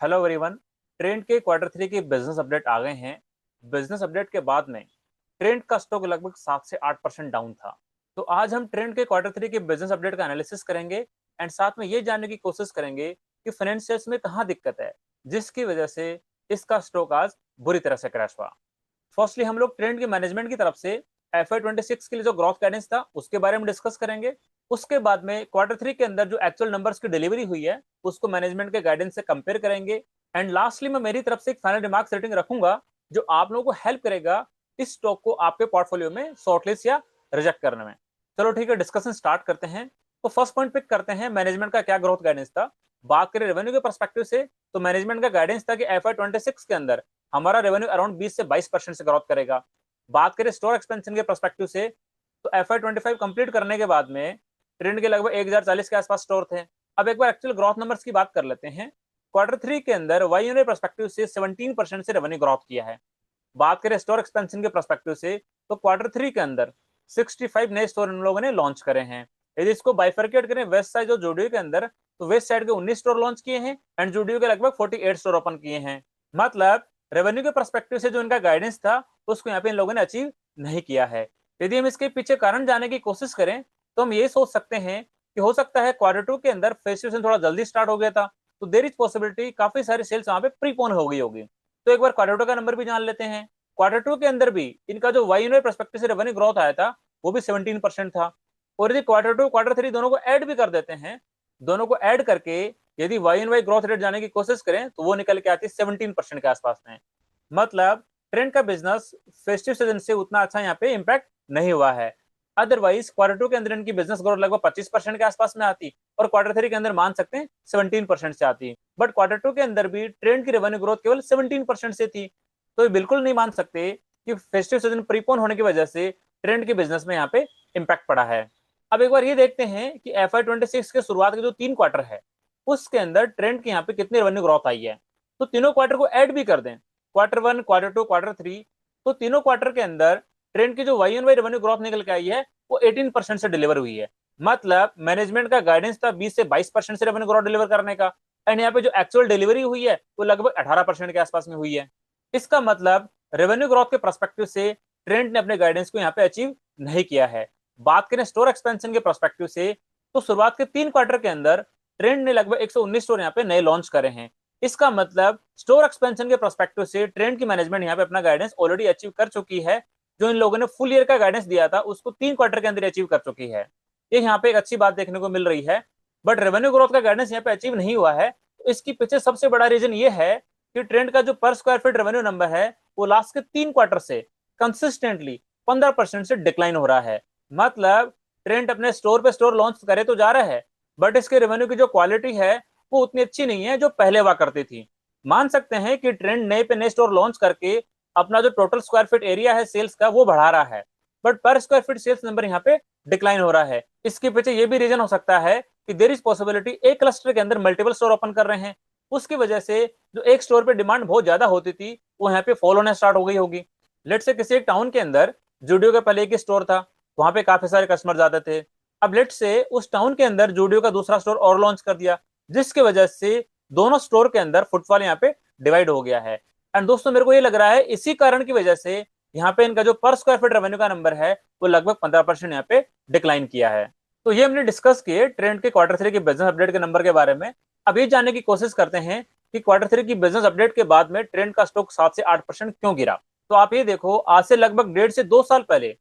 Hello everyone. Trend के quarter three की business update आ गए हैं। बिजनेस अपडेट के बाद में ट्रेंड का स्टॉक लगभग 7 से 8% डाउन था। तो आज हम ट्रेंड के क्वार्टर थ्री के बिजनेस अपडेट का एनालिसिस करेंगे एंड साथ में ये जानने की कोशिश करेंगे कि फाइनेंशियल्स में कहाँ दिक्कत है जिसकी वजह से इसका स्टॉक आज बुरी तरह से क्रैश हुआ। फर्स्टली हम लोग ट्रेंड के मैनेजमेंट की तरफ से FY26 के लिए जो ग्रोथ गाइडेंस था उसके बारे में डिस्कस करेंगे। उसके बाद में क्वार्टर थ्री के अंदर जो एक्चुअल नंबर्स की डिलीवरी हुई है उसको मैनेजमेंट के गाइडेंस से कंपेयर करेंगे। एंड लास्टली मैं मेरी तरफ से एक फाइनल रिमार्क सेटिंग रखूंगा जो आप लोगों को हेल्प करेगा इस स्टॉक को आपके पोर्टफोलियो में शॉर्टलिस्ट या रिजेक्ट करने में। चलो ठीक है, डिस्कशन स्टार्ट करते हैं। तो फर्स्ट पॉइंट पिक करते हैं, मैनेजमेंट का क्या ग्रोथ गाइडेंस था। बात करें रेवेन्यू के परस्पेक्टिव से तो मैनेजमेंट का गाइडेंस था कि FY26 के अंदर हमारा रेवेन्यू अराउंड 20 से 22% से ग्रोथ करेगा। बात करें स्टोर एक्सपेंशन के परस्पेक्टिव से तो FY25 कंप्लीट करने के बाद में ट्रेंड के लगभग 1040 के आसपास स्टोर थे। अब एक बार एक्चुअल ग्रोथ नंबर्स की बात कर लेते हैं। क्वार्टर थ्री के अंदर वाई परस्पेक्टिव से 17% से रेवेन्यू ग्रोथ किया है। बात करें स्टोर एक्सपेंशन के परस्पेक्टिव से तो क्वार्टर थ्री के अंदर 65 नए स्टोर इन लोगों ने लॉन्च करे हैं। यदि इसको बाइफर्केट करें वेस्ट साइड जो जूडियो के अंदर, तो वेस्ट साइड के 19 स्टोर लॉन्च किए हैं एंड जूडियो के लगभग 48 स्टोर ओपन किए हैं। मतलब रेवेन्यू के परस्पेक्टिव से जो इनका गाइडेंस था उसको यहाँ पे इन लोगों ने अचीव नहीं किया है। यदि हम इसके पीछे कारण जानने की कोशिश करें तो हम ये सोच सकते हैं कि हो सकता है क्वार्टर टू के अंदर फेस्टिव सीजन थोड़ा जल्दी स्टार्ट हो गया था, तो देर इज पॉसिबिलिटी काफी सारी सेल्स वहां पे प्रीपोन हो गई होगी। तो एक बार क्वार्टर टू का नंबर भी जान लेते हैं। क्वार्टर टू के अंदर भी इनका जो वाई परस्पेक्टिव से रेवेन्यू ग्रोथ आया था वो भी 17% था। और यदि क्वार्टर टू क्वार्टर थ्री दोनों को ऐड भी कर देते हैं, दोनों को ऐड करके यदि वाई ग्रोथ रेट जाने की कोशिश करें तो वो निकल के आती है 17% के आसपास में। मतलब ट्रेंड का बिजनेस फेस्टिव सीजन से उतना अच्छा यहाँ पे इम्पैक्ट नहीं हुआ है। अदरवाइज क्वार्टर टू के अंदर इनकी बिजनेस ग्रोथ लगभग 25% के आसपास में आती और क्वार्टर थ्री के अंदर मान सकते हैं 17% से आती। बट क्वार्टर टू के अंदर भी ट्रेंड की रेवेन्यू ग्रोथ केवल 17% से थी। तो ये बिल्कुल नहीं मान सकते कि फेस्टिव सीजन प्रीपोन होने की वजह से ट्रेंड के बिजनेस में यहाँ पे इम्पैक्ट पड़ा है। अब एक बार ये देखते हैं कि FY26 के शुरुआत के जो 3 क्वार्टर है उसके अंदर ट्रेंड की यहाँ पे कितनी रेवेन्यू ग्रोथ आई है। तो तीनों क्वार्टर को ऐड भी कर दें, quarter one, quarter two, quarter three, तो तीनों क्वार्टर के अंदर ट्रेंड की जो वाई रेवेन्यू ग्रोथ निकल के आई है वो 18% से डिलीवर हुई है। मतलब मैनेजमेंट का गाइडेंस था 20 से 22% से रेवेन्यू ग्रोथ डिलीवर करने का एंड यहाँ पे जो एक्चुअल डिलीवरी हुई है वो लगभग 18% के आसपास में हुई है। इसका मतलब रेवेन्यू ग्रोथ के परस्पेक्टिव से ट्रेंड ने अपने गाइडेंस को यहाँ पे अचीव नहीं किया है। बात करें स्टोर एक्सपेंशन के परस्पेक्टिव से तो शुरुआत के 3 क्वार्टर के अंदर ट्रेंड ने लगभग 119 स्टोर यहाँ पे नए लॉन्च करे हैं। इसका मतलब स्टोर एक्सपेंशन के परस्पेक्टिव से ट्रेंड की मैनेजमेंट यहाँ पे अपना गाइडेंस ऑलरेडी अचीव कर चुकी है। जो इन लोगों ने फुल ईयर का गाइडेंस दिया था उसको 3 क्वार्टर के अंदर अचीव कर चुकी है। ये यहाँ पे एक अच्छी बात देखने को मिल रही है। बट रेवेन्यू ग्रोथ का गाइडेंस यहाँ पे अचीव नहीं हुआ है, तो इसके पीछे सबसे बड़ा रीजन ये है कि ट्रेंड का जो पर स्क्वायर फीट रेवेन्यू नंबर है वो लास्ट के 3 क्वार्टर से कंसिस्टेंटली 15% से डिक्लाइन हो रहा है। मतलब ट्रेंड अपने स्टोर पे स्टोर लॉन्च करे तो जा रहा है बट इसके रेवेन्यू की जो क्वालिटी है वो उतनी अच्छी नहीं है जो पहले हुआ करती थी। मान सकते हैं कि ट्रेंड नए पे नए स्टोर लॉन्च करके अपना जो टोटल स्क्वायर फीट एरिया है सेल्स का वो बढ़ा रहा है, बट पर स्क्वायर फीट सेल्स नंबर यहाँ पे डिक्लाइन हो रहा है। इसके पीछे ये भी रीजन हो सकता है कि देर इज पॉसिबिलिटी एक क्लस्टर के अंदर मल्टीपल स्टोर ओपन कर रहे हैं, उसकी वजह से जो एक स्टोर पे डिमांड बहुत ज्यादा होती थी वो यहाँ पे फॉल होने स्टार्ट हो गई होगी। लेट से किसी एक टाउन के अंदर जूडियो का पहले एक ही स्टोर था, वहां पे काफी सारे कस्टमर जाते थे। अब लेट से उस टाउन के अंदर जूडियो का दूसरा स्टोर और लॉन्च कर दिया जिसकी वजह से दोनों स्टोर के अंदर फुटफॉल यहाँ पे डिवाइड हो गया है। एंड दोस्तों मेरे को ये लग रहा है इसी कारण की वजह से यहाँ पे इनका जो पर स्क्वायर फीट रेवेन्यू का नंबर है वो लगभग 15% यहाँ पे डिक्लाइन किया है। तो ये हमने डिस्कस किए ट्रेंड के क्वार्टर थ्री के बिजनेस अपडेट के नंबर के बारे में। अब ये जानने की कोशिश करते हैं कि क्वार्टर थ्री की बिजनेस अपडेट के बाद में ट्रेंड का स्टॉक 7 से 8% क्यों गिरा। तो आप ये देखो, आज से लगभग 1.5 से 2 साल पहले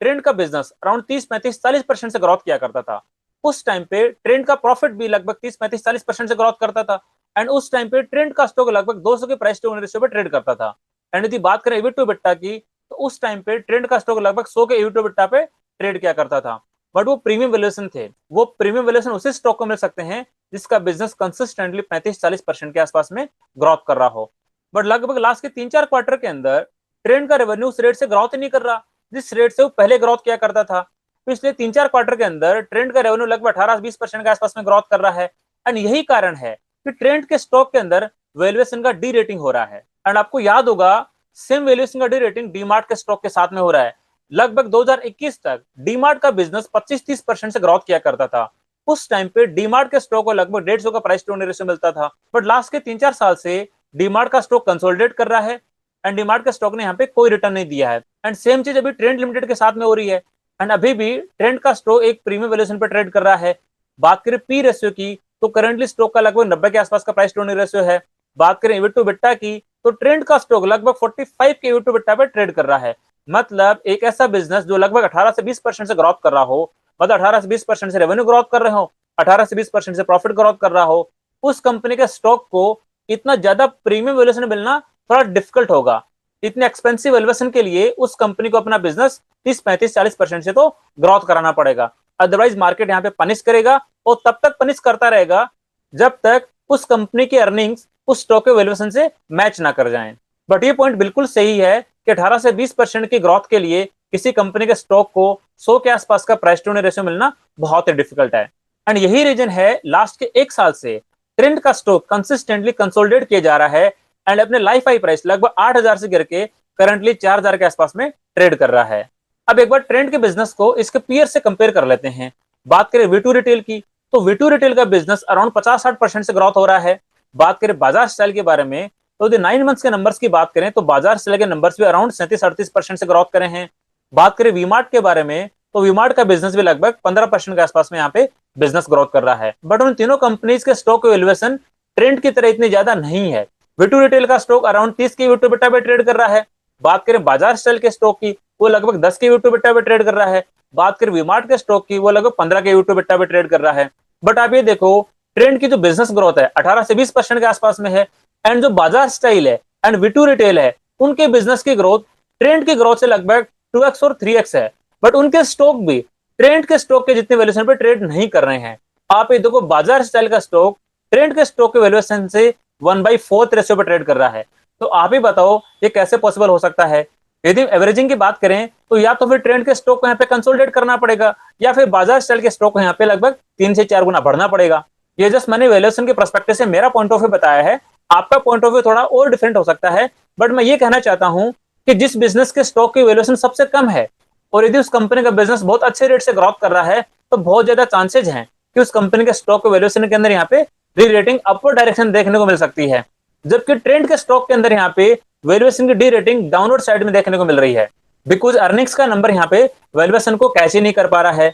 ट्रेंड का बिजनेस अराउंड 30, 35, 40% से ग्रोथ किया करता था। उस टाइम पे ट्रेंड का प्रॉफिट भी लगभग 30, 35, 40% से ग्रोथ करता था एंड उस टाइम पे ट्रेंड का स्टॉक लगभग 200 के प्राइस टू अर्निंग रेशियो पे ट्रेड करता था। एंड यदि बात करें EBIT टू EBITDA की तो उस टाइम पे ट्रेंड का स्टॉक लगभग 100 के EBIT टू EBITDA पे ट्रेड किया करता था। बट वो प्रीमियम वैल्यूएशन थे, वो प्रीमियम वैल्यूएशन उसी स्टॉक को मिल सकते हैं जिसका बिजनेस कंसिस्टेंटली 35, 40% के आसपास में ग्रोथ कर रहा हो। बट लगभग लास्ट के 3, 4 क्वार्टर के अंदर ट्रेंड का रेवेन्यू उस रेट से ग्रोथ ही नहीं कर रहा जिस रेट से वो पहले ग्रोथ किया करता था। पिछले 3, 4 क्वार्टर के अंदर ट्रेंड का रेवेन्यू लगभग 18, 20% के आसपास में ग्रोथ कर रहा है। एंड यही कारण है कि ट्रेंड के स्टॉक के अंदर वैल्यूएशन का डी रेटिंग हो रहा है। एंड आपको याद होगा सेम वैल्यूएशन का डी रेटिंग डीमार्ट के स्टॉक के साथ में हो रहा है। लगभग 2021 तक डीमार्ट का बिजनेस 25-30% से ग्रोथ किया करता था उस टाइम पे डीमार्ट के स्टॉक को लगभग 150 का प्राइस टू अर्निंग रेशियो मिलता था, बट लास्ट के 3-4 साल से डीमार्ट का स्टॉक कंसोलिडेट कर रहा है एंड डीमार्ट के स्टॉक ने यहाँ पे कोई रिटर्न नहीं दिया है। एंड सेम चीज अभी ट्रेंड लिमिटेड के साथ में हो रही है एंड अभी भी ट्रेंड का स्टॉक एक प्रीमियम वैल्यूएशन पे ट्रेड कर रहा है। बात करें पी रेशियो की तो करंटली स्टॉक का लगभग 90 के आसपास का प्राइस टू अर्निंग रेशियो है। बात करें इबिट टू बिट्टा की तो ट्रेंड का स्टॉक लगभग 45 के इबिट टू बिट्टा पे ट्रेड कर रहा है। मतलब एक ऐसा बिजनेस जो लगभग 18 से 20% से ग्रोथ कर रहा हो, मतलब 18 से 20% से रेवेन्यू ग्रोथ कर रहे हो, 18 से 20% से प्रॉफिट ग्रोथ कर रहा हो, उस कंपनी के स्टॉक को इतना ज्यादा प्रीमियम वैल्यूएशन मिलना थोड़ा डिफिकल्ट होगा। इतने एक्सपेंसिव वैल्यूएशन के लिए उस कंपनी को अपना बिजनेस 30-35-40% से तो ग्रोथ कराना पड़ेगा, अदरवाइज मार्केट यहाँ पे पनिश करेगा और तब तक पनिश करता रहेगा जब तक उस कंपनी की अर्निंग्स उस स्टॉक के वैल्यूएशन से मैच ना कर जाएं। बट ये पॉइंट बिल्कुल सही है कि 18 से 20% की ग्रोथ के लिए किसी कंपनी के स्टॉक को 100 के आसपास का प्राइस टू अर्निंग रेशियो मिलना बहुत ही डिफिकल्ट है। एंड यही रीजन है लास्ट के 1 साल से ट्रेंड का स्टॉक कंसिस्टेंटली कंसोलिडेट किया जा रहा है एंड अपने लाइफ हाई प्राइस लगभग 8,000 से गिर के करंटली 4,000 के आसपास में ट्रेड कर रहा है। अब एक बार ट्रेंड के बिजनेस को इसके पीयर से कंपेयर कर लेते हैं। बात करें वी टू रिटेल की तो वी टू रिटेल का बिजनेस अराउंड 50-60% से ग्रोथ हो रहा है। बात करें बाजार स्टाइल के बारे में तो 9 मंथ्स के नंबर्स की बात करें तो बाजार स्टाइल के नंबर्स भी अराउंड 37-38% से ग्रोथ करे हैं। बात करें वीमार्ट के बारे में तो वीमार्ट का बिजनेस भी लगभग 15% के आसपास में यहाँ पे बिजनेस ग्रोथ कर रहा है। बट उन तीनों कंपनीज के स्टॉक वैल्यूएशन ट्रेंड की तरह इतनी ज्यादा नहीं है। वी टू रिटेल का स्टॉक अराउंड 30 के इबिट टू बिट्टा पे ट्रेड कर रहा है। बात करें बाजार स्टाइल के स्टॉक की वो लगभग 10 के इबिट टू बिट्टा पे ट्रेड कर रहा है। बात करें वीमार्ट के स्टॉक की वो लगभग 15 के इबिट टू बिट्टा पे ट्रेड कर रहा है। बट आप ये देखो ट्रेंड की जो बिजनेस ग्रोथ है 18 से 20% के आसपास में है एंड जो बाजार स्टाइल है एंड वी टू रिटेल है उनके बिजनेस की ग्रोथ ट्रेंड की ग्रोथ से लगभग 2x और 3x है। बट उनके स्टॉक भी ट्रेंड के स्टॉक के जितने वैल्यूएशन पे ट्रेड नहीं कर रहे हैं। आप ये देखो बाजार स्टाइल का स्टॉक ट्रेंड के स्टॉक के वैल्यूएशन से 1/4 रेशियो पे ट्रेड कर रहा है। तो आप ही बताओ ये कैसे पॉसिबल हो सकता है। यदि एवरेजिंग की बात करें तो या तो फिर ट्रेंड के स्टॉक को यहाँ पे कंसोलिडेट करना पड़ेगा या फिर बाजार स्टाइल के स्टॉक को यहाँ पे लगभग 3 से 4 गुना बढ़ना पड़ेगा। ये जस्ट मैंने वैल्यूएशन के पर्सपेक्टिव से मेरा पॉइंट ऑफ व्यू बताया है, आपका पॉइंट ऑफ व्यू थोड़ा और डिफरेंट हो सकता है। बट मैं ये कहना चाहता हूं कि जिस बिजनेस के स्टॉक की वैल्यूएशन सबसे कम है और यदि उस कंपनी का बिजनेस बहुत अच्छे रेट से ग्रोथ कर रहा है तो बहुत ज्यादा चांसेज हैं कि उस कंपनी के स्टॉक के वैल्यूएशन के अंदर यहाँ पे री रेटिंग अपवर्ड डायरेक्शन देखने को मिल सकती है, जबकि ट्रेंड के स्टॉक के अंदर यहाँ पे वैल्यूएशन की डी रेटिंग डाउनवर्ड साइड में देखने को मिल रही है, बिकॉज अर्निंग्स का नंबर यहाँ पे वैल्यूएशन को कैच ही नहीं कर पा रहा है।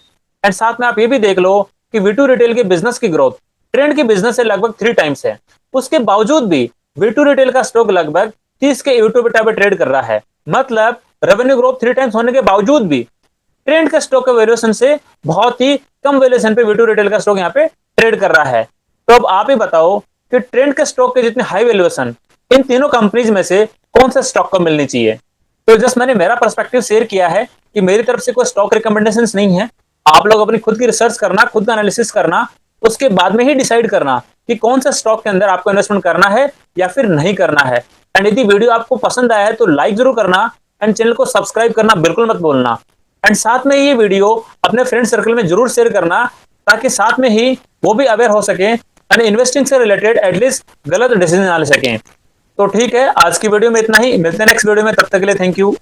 एंड साथ में आप ये भी देख लो कि वी टू रिटेल के बिजनेस की ग्रोथ ट्रेंड के बिजनेस से लगभग 3 टाइम्स है, उसके बावजूद भी वी टू रिटेल का स्टॉक लगभग 30 के इबिट टू बिट्टा पे ट्रेड कर रहा है। मतलब रेवेन्यू ग्रोथ 3 टाइम्स होने के बावजूद भी ट्रेंड के स्टॉक के वैल्यूएशन से बहुत ही कम वैल्यूएशन पे वी टू रिटेल का स्टॉक यहाँ पे ट्रेड कर रहा है। तो अब आप ही बताओ कि ट्रेंड के स्टॉक के जितने हाई वैल्यूएशन इन तीनों कंपनीज में से कौन सा स्टॉक को मिलनी चाहिए। तो जस्ट मैंने मेरा पर्सपेक्टिव शेयर किया है कि मेरी तरफ से कोई स्टॉक रिकमेंडेशंस नहीं है। आप लोग अपनी खुद की रिसर्च करना, खुद का एनालिसिस करना, उसके बाद में ही डिसाइड करना कि कौन सा स्टॉक के अंदर आपको इन्वेस्टमेंट करना है या फिर नहीं करना है। एंड यदि वीडियो आपको पसंद आया है तो लाइक जरूर करना एंड चैनल को सब्सक्राइब करना बिल्कुल मत भूलना। एंड साथ में ये वीडियो अपने फ्रेंड सर्कल में जरूर शेयर करना ताकि साथ में ही वो भी अवेयर हो सके एंड इन्वेस्टिंग से रिलेटेड एटलीस्ट गलत डिसीजन ना ले सकें। तो ठीक है, आज की वीडियो में इतना ही, मिलते हैं नेक्स्ट वीडियो में, तब तक के लिए थैंक यू।